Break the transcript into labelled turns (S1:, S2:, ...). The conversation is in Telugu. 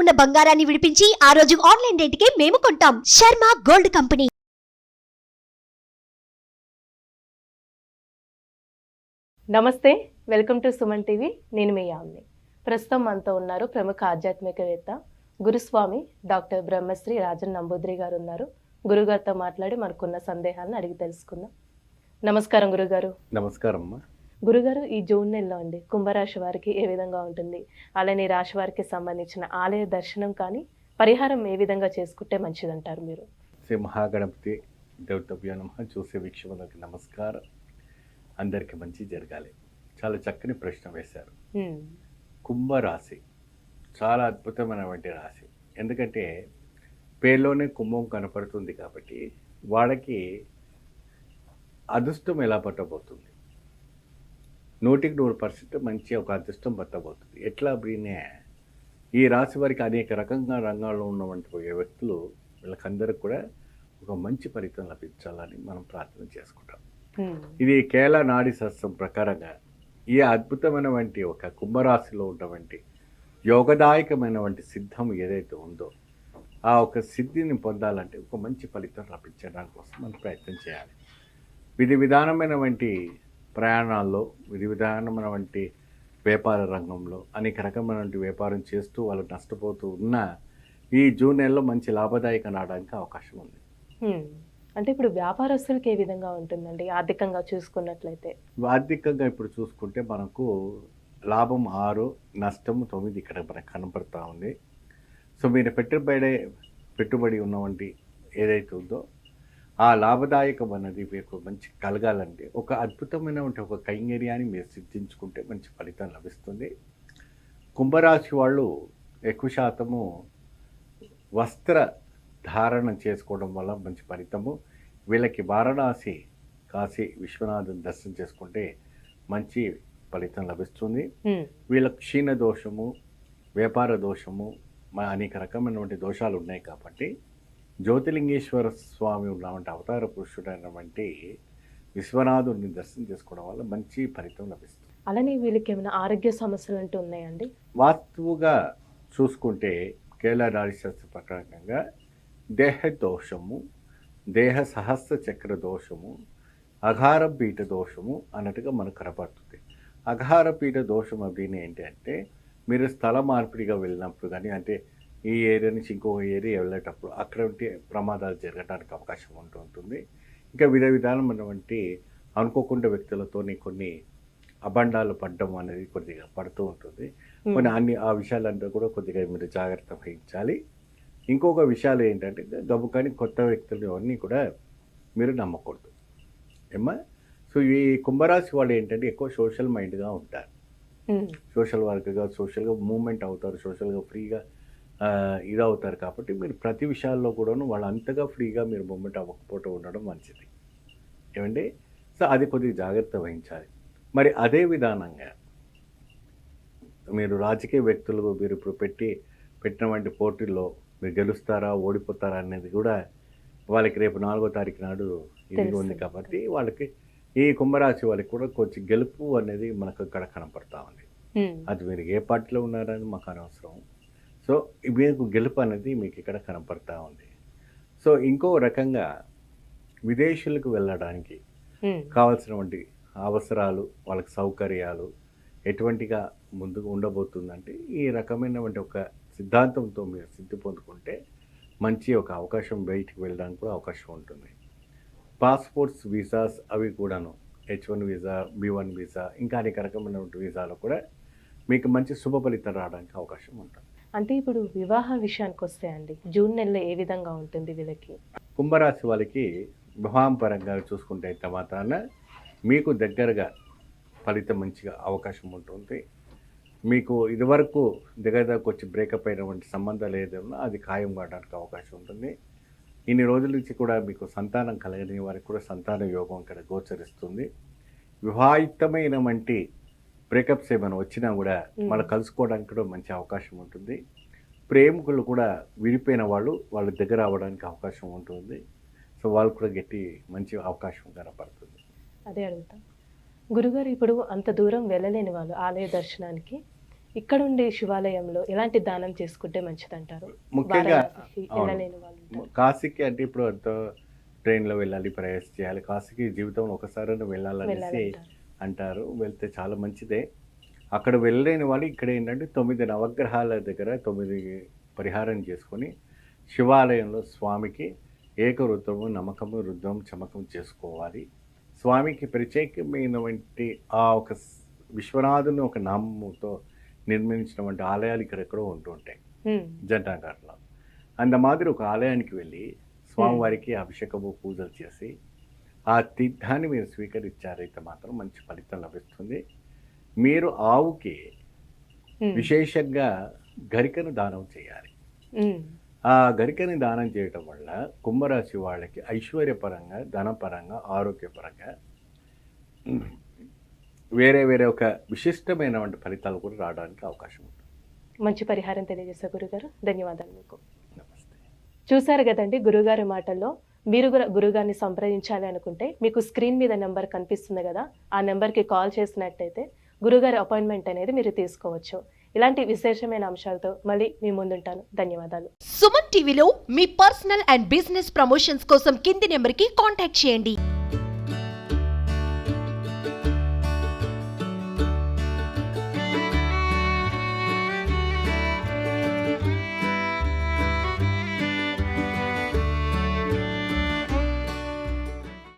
S1: ఉన్న బంగారాన్ని విడిపించి ఆ రోజు ఆన్లైన్ రేటుకే మేము కొంటాం. Sharma gold company.
S2: నమస్తే, వెల్కమ్ టు సుమన్ టీవీ. నేను మీ యామ్ని. ప్రస్తుతం మనతో ఉన్నారు ప్రముఖ ఆధ్యాత్మికవేత్త గురుస్వామి డాక్టర్ బ్రహ్మశ్రీ రాజన్ నంబూద్రి గారు ఉన్నారు. గురుగారితో మాట్లాడి మనకున్న సందేహాలను అడిగి తెలుసుకుందాం. నమస్కారం గురుగారు.
S3: నమస్కారం అమ్మా.
S2: గురుగారు, ఈ జూన్ నెలలో అండి కుంభరాశి వారికి ఏ విధంగా ఉంటుంది, అలానే రాశి వారికి సంబంధించిన ఆలయ దర్శనం కానీ పరిహారం ఏ విధంగా చేసుకుంటే మంచిదంటారు మీరు?
S3: శ్రీ మహాగణపతి దేవతభ్యో నమః. చూసే వీక్షకులకి నమస్కారం. అందరికీ మంచి జరగాలి. చాలా చక్కని ప్రశ్న వేశారు. కుంభరాశి చాలా అద్భుతమైనటువంటి రాశి. ఎందుకంటే పేరులోనే కుంభం కనపడుతుంది కాబట్టి వాళ్ళకి అదృష్టం ఎలా పట్టబోతుంది, 100% మంచి ఒక అదృష్టం పట్టబోతుంది. ఎట్లా అప్పుడే ఈ రాశి వారికి అనేక రకంగా రంగాల్లో ఉన్నటువంటి వ్యక్తులు వీళ్ళకందరికి కూడా ఒక మంచి ఫలితం లభించాలని మనం ప్రార్థన చేసుకుంటాం. ఇది కేరళ నాడి శాస్త్రం ప్రకారంగా ఈ అద్భుతమైనటువంటి ఒక కుంభరాశిలో ఉన్నటువంటి యోగదాయకమైనటువంటి సిద్ధం ఏదైతే ఉందో ఆ ఒక సిద్ధిని పొందాలంటే ఒక మంచి ఫలితం లభించడానికి కోసం మనం ప్రయత్నం చేయాలి. విధి విధానమైనటువంటి ప్రయాణాల్లో, విధి విధానమైనటువంటి వ్యాపార రంగంలో అనేక రకమైనటువంటి వ్యాపారం చేస్తూ వాళ్ళు నష్టపోతూ ఉన్న ఈ జూన్ నెలలో మంచి లాభదాయక రావడానికి అవకాశం ఉంది.
S2: అంటే ఇప్పుడు వ్యాపారస్తులకి ఏ విధంగా ఉంటుందండి ఆర్థికంగా చూసుకున్నట్లయితే?
S3: ఆర్థికంగా ఇప్పుడు చూసుకుంటే మనకు లాభం 6, నష్టం 9 ఇక్కడ మనకు కనపడతా ఉంది. సో మీరు పెట్టుబడి ఉన్నవంటి ఏదైతే ఉందో ఆ లాభదాయకం అన్నది మీకు మంచి కలగాలంటే ఒక అద్భుతమైనటువంటి ఒక కైంగర్యాన్ని మీరు సిద్ధించుకుంటే మంచి ఫలితం లభిస్తుంది. కుంభరాశి వాళ్ళు ఎక్కువ శాతము వస్త్ర ధారణ చేసుకోవడం వల్ల మంచి ఫలితము. వీళ్ళకి వారణాసి, కాశీ విశ్వనాథుని దర్శనం చేసుకుంటే మంచి ఫలితం లభిస్తుంది. వీళ్ళకి క్షీణ దోషము, వ్యాపార దోషము, అనేక రకమైనటువంటి దోషాలు ఉన్నాయి కాబట్టి జ్యోతిలింగేశ్వర స్వామి ఉన్నటువంటి అవతార పురుషుడైనటువంటి విశ్వనాథుని దర్శనం చేసుకోవడం వల్ల మంచి ఫలితం లభిస్తుంది.
S2: అలానే వీళ్ళకి ఏమైనా ఆరోగ్య సమస్యలు అంటూ ఉన్నాయండి?
S3: వాస్తువుగా చూసుకుంటే కేరళ నాడీశాస్త్ర ప్రకారంగా దేహ దోషము, దేహ సహస్ర చక్ర దోషము, అఘార పీఠ దోషము అన్నట్టుగా మనకు కనపడుతుంది. అఘార పీఠ దోషం అదిని ఏంటంటే మీరు స్థల మార్పిడిగా వెళ్ళినప్పుడు కానీ, అంటే ఈ ఏరియా నుంచి ఇంకొక ఏరియా వెళ్ళేటప్పుడు అక్కడ ఉంటే ప్రమాదాలు జరగడానికి అవకాశం ఉంటుంది. ఇంకా విధానమైనటువంటి అనుకోకుండా వ్యక్తులతోని కొన్ని అబండాలు పడడం అనేది కొద్దిగా పడుతూ ఉంటుంది. కొన్ని ఆ విషయాలంతా కూడా కొద్దిగా మీరు జాగ్రత్త వహించాలి. ఇంకొక విషయాలు ఏంటంటే గబుకాని కొత్త వ్యక్తులు అన్నీ కూడా మీరు నమ్మకూడదు ఏమ్మా. సో ఈ కుంభరాశి వాళ్ళు ఏంటంటే ఎక్కువ సోషల్ మైండ్గా ఉంటారు, సోషల్ వర్క్గా, సోషల్గా మూవ్మెంట్ అవుతారు, సోషల్గా ఫ్రీగా ఇదవుతారు. కాబట్టి మీరు ప్రతి విషయాల్లో కూడాను వాళ్ళు అంతగా ఫ్రీగా మీరు మూవ్మెంట్ అవ్వకపోవటం ఉండడం మంచిది ఏమండి. సో అది కొద్దిగా జాగ్రత్త వహించాలి. మరి అదే విధానంగా మీరు రాజకీయ వ్యక్తులు మీరు ఇప్పుడు పెట్టినటువంటి పోటీల్లో మీరు గెలుస్తారా ఓడిపోతారా అనేది కూడా వాళ్ళకి రేపు 4వ తారీఖు నాడు ఇది ఉంది. కాబట్టి వాళ్ళకి ఈ కుంభరాశి వాళ్ళకి కూడా కొంచెం గెలుపు అనేది మనకు ఇక్కడ కనపడతా ఉంది. అది మీరు ఏ పార్టీలో ఉన్నారని మాకు అనవసరం. సో మీకు గెలుపు అనేది మీకు ఇక్కడ కనపడతా ఉంది. సో ఇంకో రకంగా విదేశీయులకు వెళ్ళడానికి కావాల్సినటువంటి అవసరాలు, వాళ్ళకి సౌకర్యాలు ఎటువంటిగా ముందుకు ఉండబోతుందంటే ఈ రకమైనటువంటి ఒక సిద్ధాంతంతో మీరు సిద్ధి పొందుకుంటే మంచి ఒక అవకాశం, బయటికి వెళ్ళడానికి కూడా అవకాశం ఉంటుంది. పాస్పోర్ట్స్, వీసాస్ అవి కూడాను H1 వీసా, B1 వీసా, ఇంకా అనేక రకమైనటువంటి వీసాలు కూడా మీకు మంచి శుభ ఫలితం రావడానికి అవకాశం ఉంటుంది.
S2: అంటే ఇప్పుడు వివాహ విషయానికి వస్తే అండి జూన్ నెలలో ఏ విధంగా ఉంటుంది వీళ్ళకి?
S3: కుంభరాశి వాళ్ళకి వివాహం పరంగా చూసుకుంటే అయితే మాత్రాన మీకు దగ్గరగా ఫలితం మంచిగా అవకాశం ఉంటుంది. మీకు ఇదివరకు దగ్గరకు వచ్చి బ్రేకప్ అయినటువంటి సంబంధాలు ఏదైనా అది ఖాయం కావడానికి అవకాశం ఉంటుంది. ఇన్ని రోజుల నుంచి కూడా మీకు సంతానం కలగని వారికి కూడా సంతాన యోగం ఇక్కడ గోచరిస్తుంది. వివాహితమైనటువంటి బ్రేకప్స్ ఏమైనా వచ్చినా కూడా వాళ్ళు కలుసుకోవడానికి కూడా మంచి అవకాశం ఉంటుంది. ప్రేమికులు కూడా విడిపోయిన వాళ్ళ దగ్గర అవ్వడానికి అవకాశం ఉంటుంది. సో వాళ్ళు కూడా మంచి అవకాశం కనపడుతుంది.
S2: అదే అడుగుతాం గురుగారు, ఇప్పుడు అంత దూరం వెళ్ళలేని వాళ్ళు ఆలయ దర్శనానికి ఇక్కడ ఉండే శివాలయంలో ఎలాంటి దానం చేసుకుంటే మంచిదంటారు?
S3: ముఖ్యంగా
S2: వారణాసికి
S3: అవును.
S2: వెళ్ళలేని వాళ్ళు ఉంటారు.
S3: కాశీకి అంటే ఇప్పుడు ఎంతో ట్రైన్లో వెళ్ళాలి, ప్రయాస చేయాలి. కాశీకి జీవితంలో ఒకసారైనా వెళ్ళాలనేసి
S2: వెళ్ళాలంటారు.
S3: అంటారు. వెళ్తే చాలా మంచిదే. అక్కడ వెళ్ళలేని వాళ్ళు ఇక్కడ ఏంటంటే 9 నవగ్రహాల దగ్గర 9 పరిహారం చేసుకొని శివాలయంలో స్వామికి ఏకరుద్రము, నమ్మకము, రుద్రం, చమకం చేసుకోవాలి. స్వామికి ప్రత్యేకమైనటువంటి ఆ ఒక విశ్వనాథుని ఒక నామముతో నిర్మించినటువంటి ఆలయాలు ఇక్కడెక్కడో ఉంటుంటాయి
S2: ఉమ్,
S3: జంటాగారులో. అంత మాదిరి ఒక ఆలయానికి వెళ్ళి స్వామివారికి అభిషేకము, పూజలు చేసి ఆ తీర్థాన్ని మీరు స్వీకరించారైతే మాత్రం మంచి ఫలితం లభిస్తుంది. మీరు ఆవుకి
S2: ఉమ్,
S3: విశేషంగా గరికను దానం చేయాలి.
S2: ఉమ్,
S3: ఆ గరికని దానం చేయటం వల్ల కుంభరాశి వాళ్ళకి ఐశ్వర్యపరంగా, ధనపరంగా, ఆరోగ్యపరంగా వేరే వేరే ఒక విశిష్టమైనటువంటి ఫలితాలు కూడా రావడానికి అవకాశం ఉంటుంది.
S2: మంచి పరిహారం తెలియజేశారు గురుగారు. ధన్యవాదాలు మీకు.
S3: నమస్తే.
S2: చూశారు కదండి గురుగారి మాటల్లో. మీరు కూడా గురుగారిని సంప్రదించాలి అనుకుంటే మీకు స్క్రీన్ మీద నెంబర్ కనిపిస్తుంది కదా, ఆ నెంబర్కి కాల్ చేసినట్టయితే గురుగారి అపాయింట్మెంట్ అనేది మీరు తీసుకోవచ్చు. ఇలాంటి విశేషమైన అంశాలతో మళ్ళీ మీ ముందుంటాను. ధన్యవాదాలు.
S1: సుమన్ టీవీలో మీ పర్సనల్ అండ్ బిజినెస్ ప్రమోషన్స్ కోసం కింది నెంబర్కి కాంటాక్ట్ చేయండి.